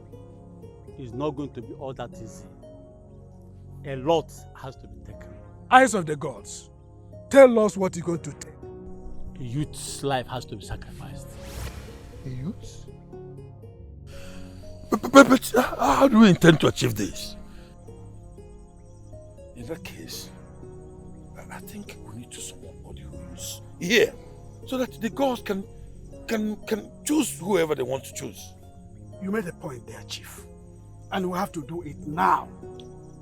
It's not going to be all that easy. A lot has to be taken. Eyes of the gods, tell us what you're going to take. A youth's life has to be sacrificed. A youth? But how do we intend to achieve this? In that case, I think we need to summon body who's here so that the gods can choose whoever they want to choose. You made a point there, Chief. And we have to do it now.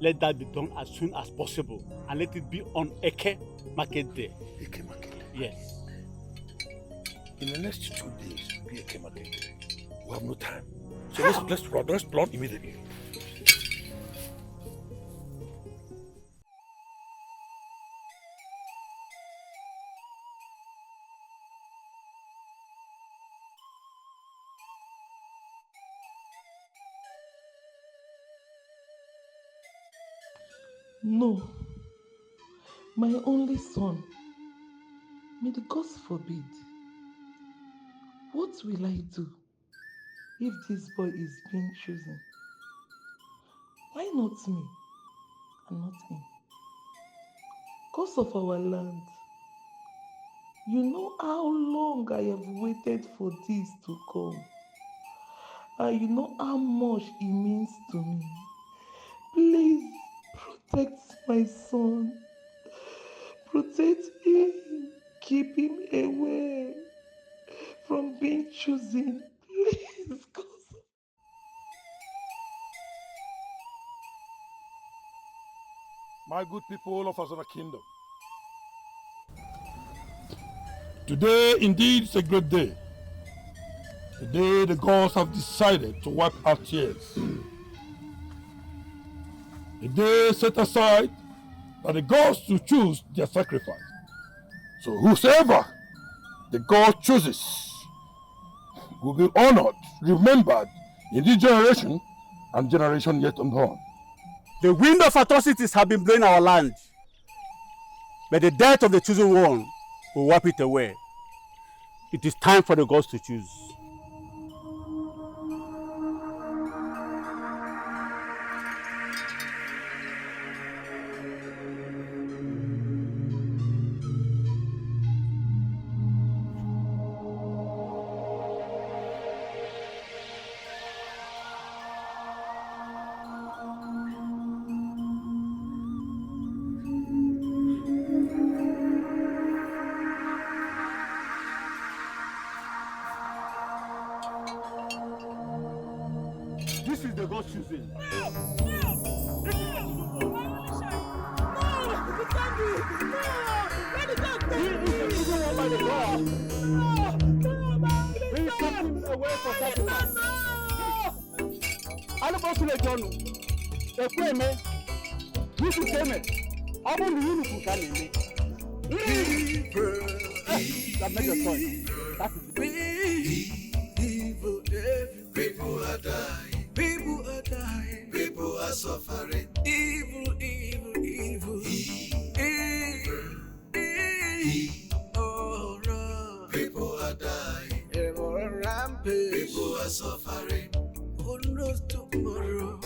Let that be done as soon as possible and let it be on Eke Market Day. Eke Market Day? Yes. In the next 2 days will be Eke Market Day. We have no time. So let's plan immediately. No, my only son, may the gods forbid. What will I do if this boy is being chosen? Why not me and not him? Because of our land. You know how long I have waited for this to come. And you know how much it means to me. Please protect my son. Protect him. Keep him away from being chosen. Please, God. My good people of Azana Kingdom, today indeed is a great day. The day the gods have decided to wipe our tears. A day set aside by the gods to choose their sacrifice. So whosoever the God chooses will be honored, remembered in this generation and generation yet unborn. The wind of atrocities have been blowing our land, but the death of the chosen one will wipe it away. It is time for the gods to choose. This is the God's choosing. People are dying. People are dying. People are suffering. Evil, evil, evil. Oh, no. People are dying. Evil rampage. People are suffering. Who knows tomorrow?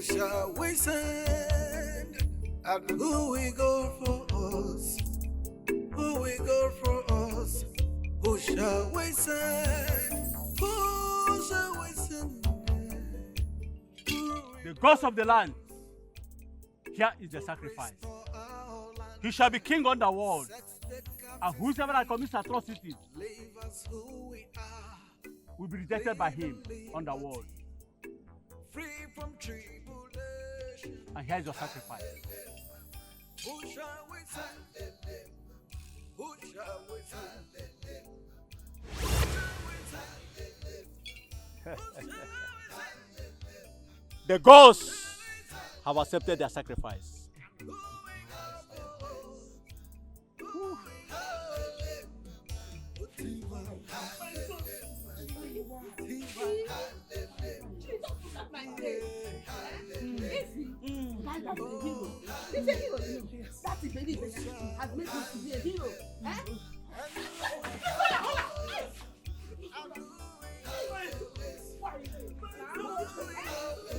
shall we send? And who will go for us? Who will go for us? Who shall we send? Who shall we send? The gods of the land, here is the sacrifice. He shall be king on the world, and whosoever that commits atrocities will be rejected by him on the world. And here is your sacrifice. Who shall we send? Who shall we send? The gods have accepted their sacrifice. That is very has made us to be a hero.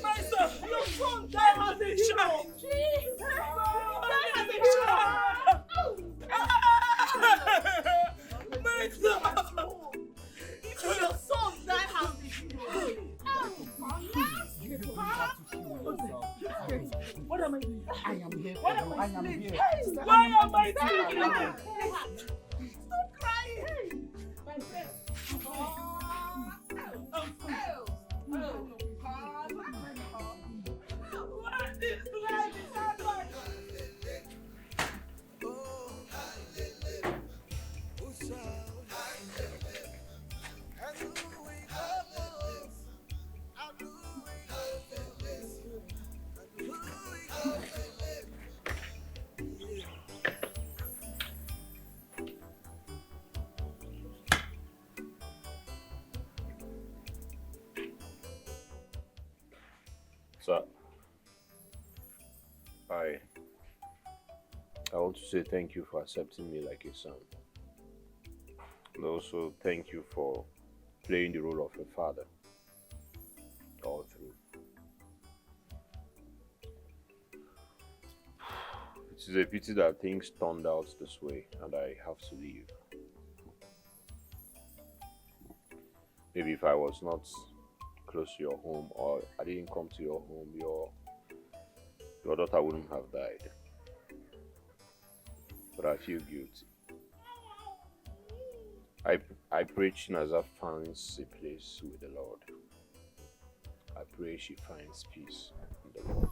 Master, your son died as a hero. Died as a hero. Master, your son died as a hero. What am I doing? I am here. What am I am doing? here. Why am I doing it? Stop crying. My friend. What is life? Sir, I want to say thank you for accepting me like a son. And also thank you for playing the role of a father all through. It is a pity that things turned out this way and I have to leave. Maybe if I was not close to your home or I didn't come to your home, your daughter wouldn't have died. But I feel guilty. I pray Chinaza finds a place with the Lord. I pray she finds peace in the Lord.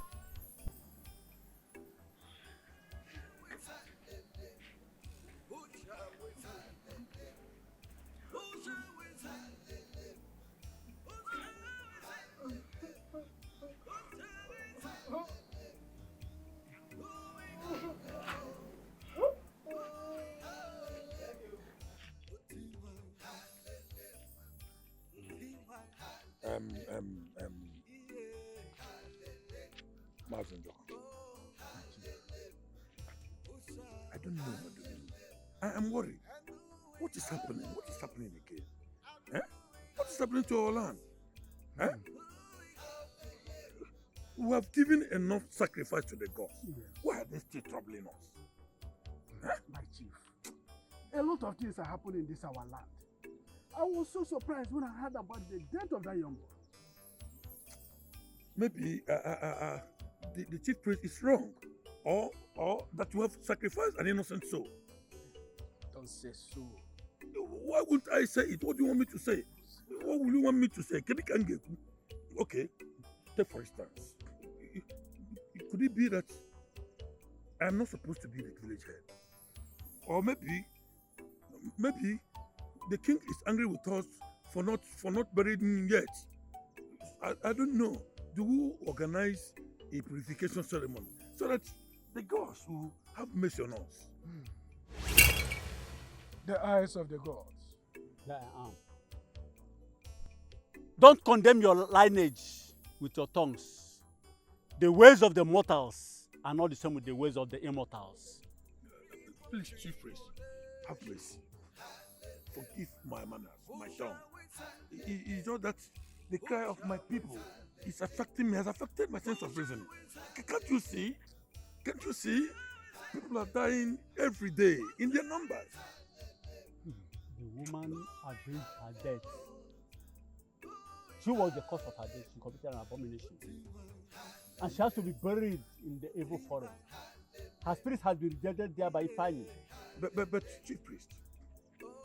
I don't know what to do. I am worried. What is happening? What is happening again? Eh? What is happening to our land? Eh? We have given enough sacrifice to the gods. Why are they still troubling us? Eh? My chief, a lot of things are happening in this our land. I was so surprised when I heard about the death of that young boy. Maybe the chief priest is wrong, or that you have sacrificed an innocent soul. Don't say so. Why wouldn't I say it? What do you want me to say? What will you want me to say? Okay, take for instance. Could it be that I'm not supposed to be the village head? Or maybe the king is angry with us for not burying him yet. I don't know. Do we organize a purification ceremony so that the gods will have mercy on us? The eyes of the gods. There I am. Don't condemn your lineage with your tongues. The ways of the mortals are not the same with the ways of the immortals. Please, chief priest, have mercy. Forgive my manners, my tongue. It's not that the cry of my people is affecting me, has affected my sense of reasoning. Can't you see? Can't you see? People are dying every day in their numbers. The woman agreed her death. She was the cause of her death. She committed an abomination. And she has to be buried in the evil forest. Her spirit has been rejected there by Ifeanyi. But Chief Priest,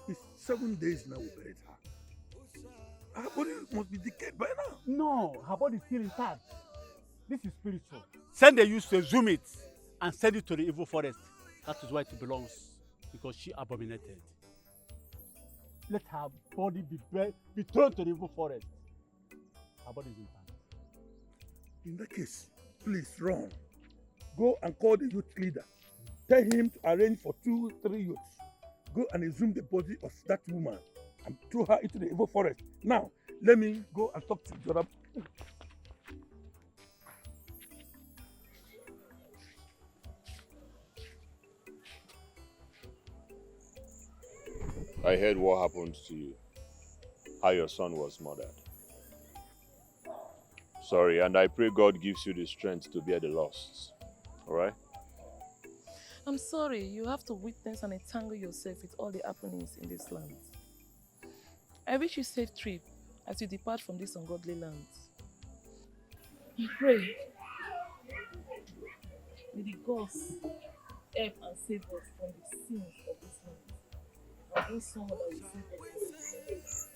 it's 7 days now we buried her. Her body must be decayed by now. No, her body is still intact. This is spiritual. Send the youth to exhume it and send it to the evil forest. That is where it belongs, because she abominated. Let her body be thrown to the evil forest. Her body is intact. In that case, please run. Go and call the youth leader. Tell him to arrange for 2-3 youths. Go and exhume the body of that woman and throw her into the evil forest. Now, let me go and talk to the other. I heard what happened to you. How your son was murdered. Sorry, and I pray God gives you the strength to bear the loss. Alright? I'm sorry, you have to witness and entangle yourself with all the happenings in this land. I wish you safe trip as you depart from this ungodly land. I pray. May the gods help and save us from the sins of this land. And bring someone that will save us.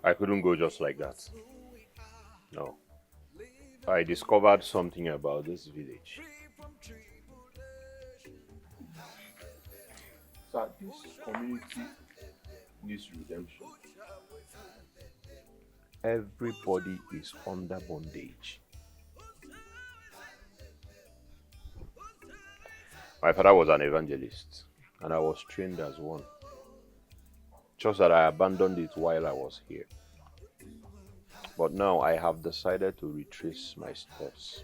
I couldn't go just like that. No. I discovered something about this village. Sir, this community needs redemption. Everybody is under bondage. My father was an evangelist, and I was trained as one. Just that I abandoned it while I was here. But now I have decided to retrace my steps.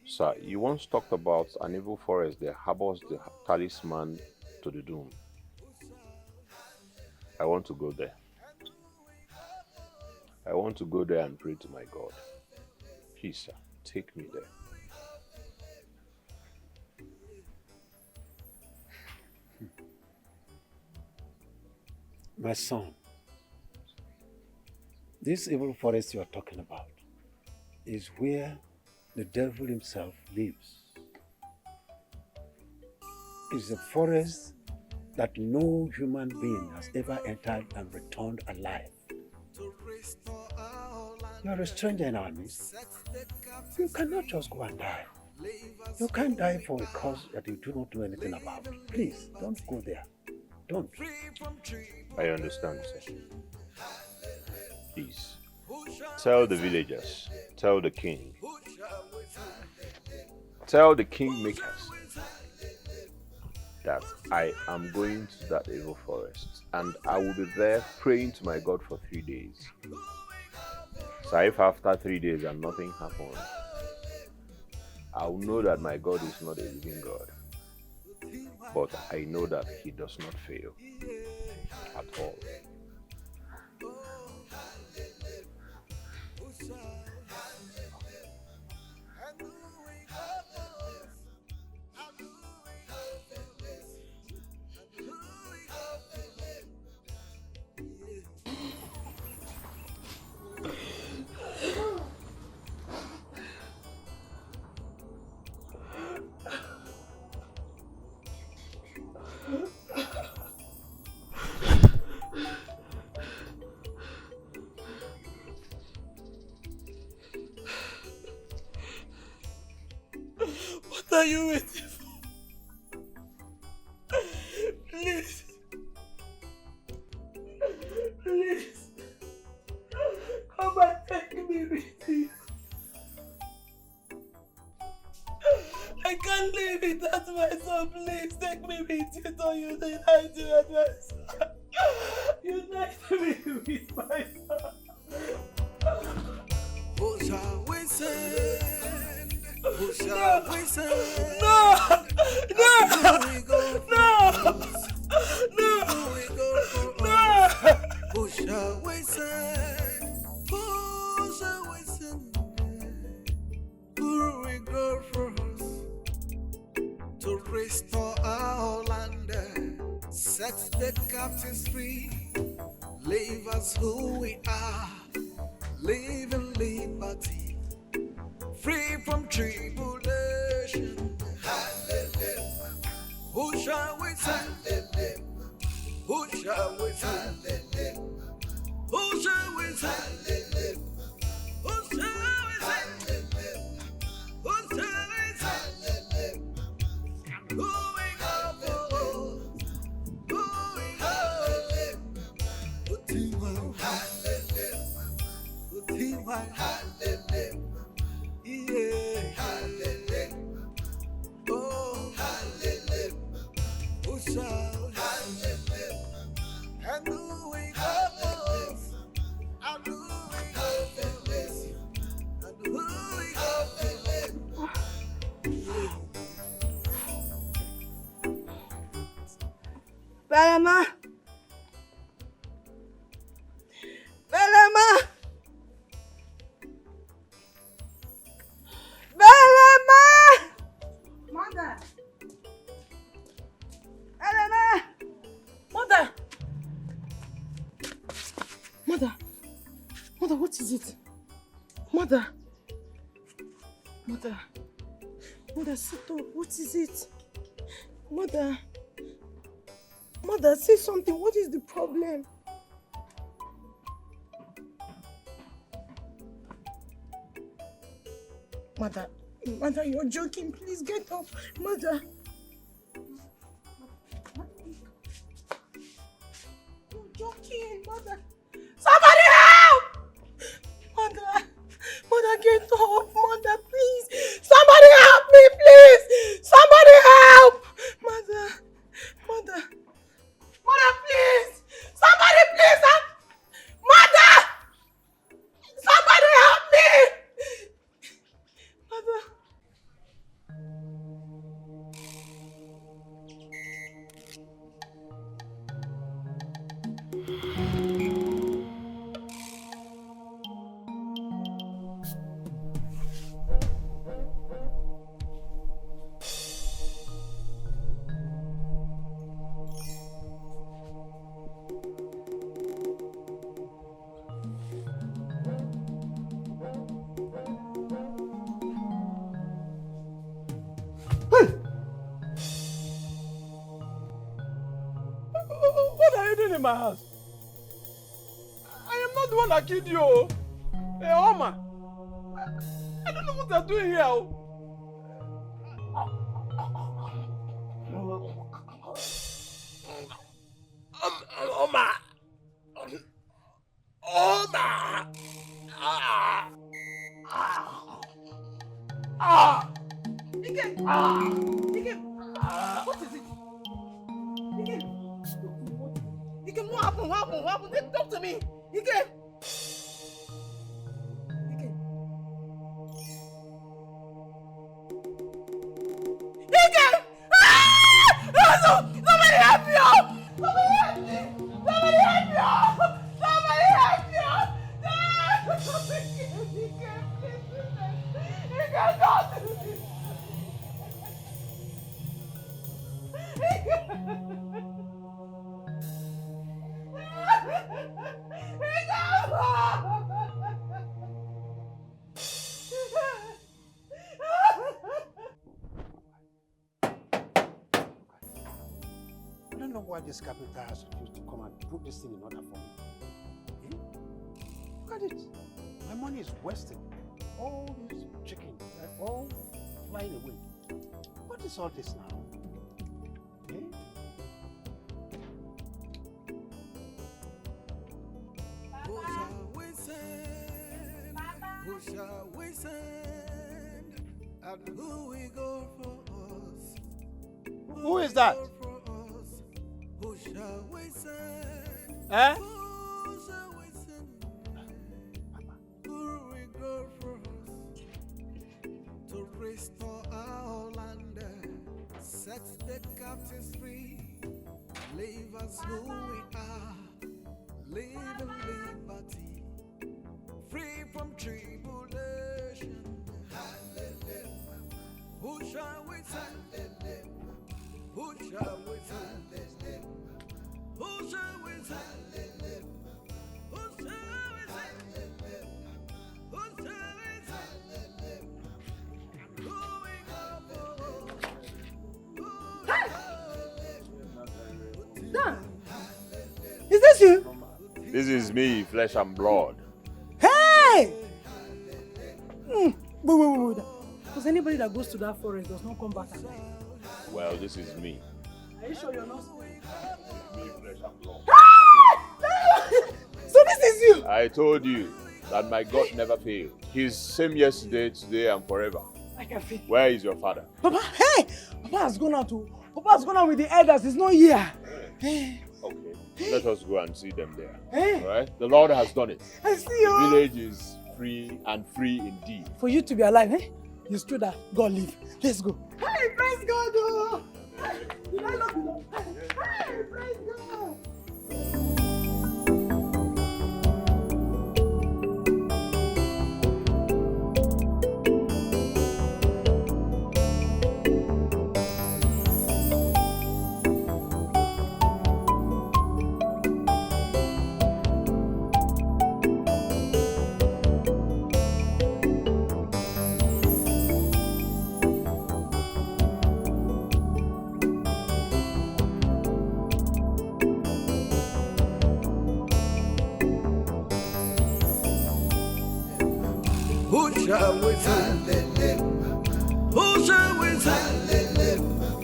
Sir, you once talked about an evil forest that harbors the talisman to the doom. I want to go there. I want to go there and pray to my God. Please, sir, take me there. My son, this evil forest you are talking about is where the devil himself lives. It's a forest that no human being has ever entered and returned alive. You are a stranger in our midst. You cannot just go and die. You can't die for a cause that you do not know anything about. Please, don't go there. Don't. I understand, sir. Please, tell the villagers, tell the king, tell the kingmakers that I am going to that evil forest and I will be there praying to my God for 3 days. So if after 3 days and nothing happens, I will know that my God is not a living God. But I know that he does not fail at all. What are you waiting for? Please. Please. Come and take me with you. I I can't live without my son. Please take me with you so you unite me with my son. Unite me with my son. Who shall we send? Who shall we send? No! No! Who we go for us? Who we go for us? Who shall we send? Who shall we send? Who we go for us? To restore our land, set the captives free, leave us who we are, live in liberty, free from tribulation. Hallelujah. Who shall we send? Who shall we send? Who shall we send? Who shall we send? Who shall we send? Who we go for? Who we go? Who we go? Hallelujah. Yeah. Hallelujah. Oh. Hallelujah. Who shall? Hallelujah. And who we go for? And who we go for? And who we go for? Belema! Belema! Belema! Mother! Belema! Mother! Mother! Mother, what is it? Mother! Mother! Mother, sit up. What is it? Mother! Mother, say something. What is the problem? Mother, Mother, you're joking. Please get up. Mother. You're joking, Mother. Somebody help! Mother, Mother, get up. Mother, please. Somebody help me, please. Somebody help. Mother, Mother. Mother, please! Somebody, please! Mother! Somebody help me! Mother! What are you doing in my house? I am not the one that killed you. Hey, Oma. I don't know what they're doing here. Oma. Oma. Ike! Ike! What is it? Ike! Ike, what happened? What happened? What happened? Talk to me! Ike! Ike! Ah! No! Somebody help me out! Somebody help me! Somebody help me out! Somebody help me out! No! Ike, please, Ike, don't do this! I don't know why this carpenter has refused to come and put this thing in order for me. Eh? Look at it. My money is wasted. All these chickens, they're all flying away. What is all this now? Eh? Who shall we send? Who shall we send? Who is that? Eh? To restore our land, set the captives free, leave us who we are, live in liberty, free from tribulation. Who shall we send? Who shall we send? Who shall we send? Who shall we send? Who shall we send? Dan! Is this you? This is me, flesh and blood. Hey! Wait. Because anybody that goes to that forest does not come back alive. Well, this is me. Are you sure you're not? Me, flesh and blood. So this is you? I told you that my God never failed. He's same yesterday, today, and forever. I can feel. Where is your father? Papa, hey! Papa has gone out to. Papa has gone out with the elders. He's not here. Hey. Okay, let us go and see them there. Hey. All right? The Lord has done it. I see The you. village is free and free indeed. For you to be alive, eh? You stood that God live. Let's go. Hey, praise God! Oh. Hey, did I not know? Hey, praise God! Who shall we send? Who shall we send?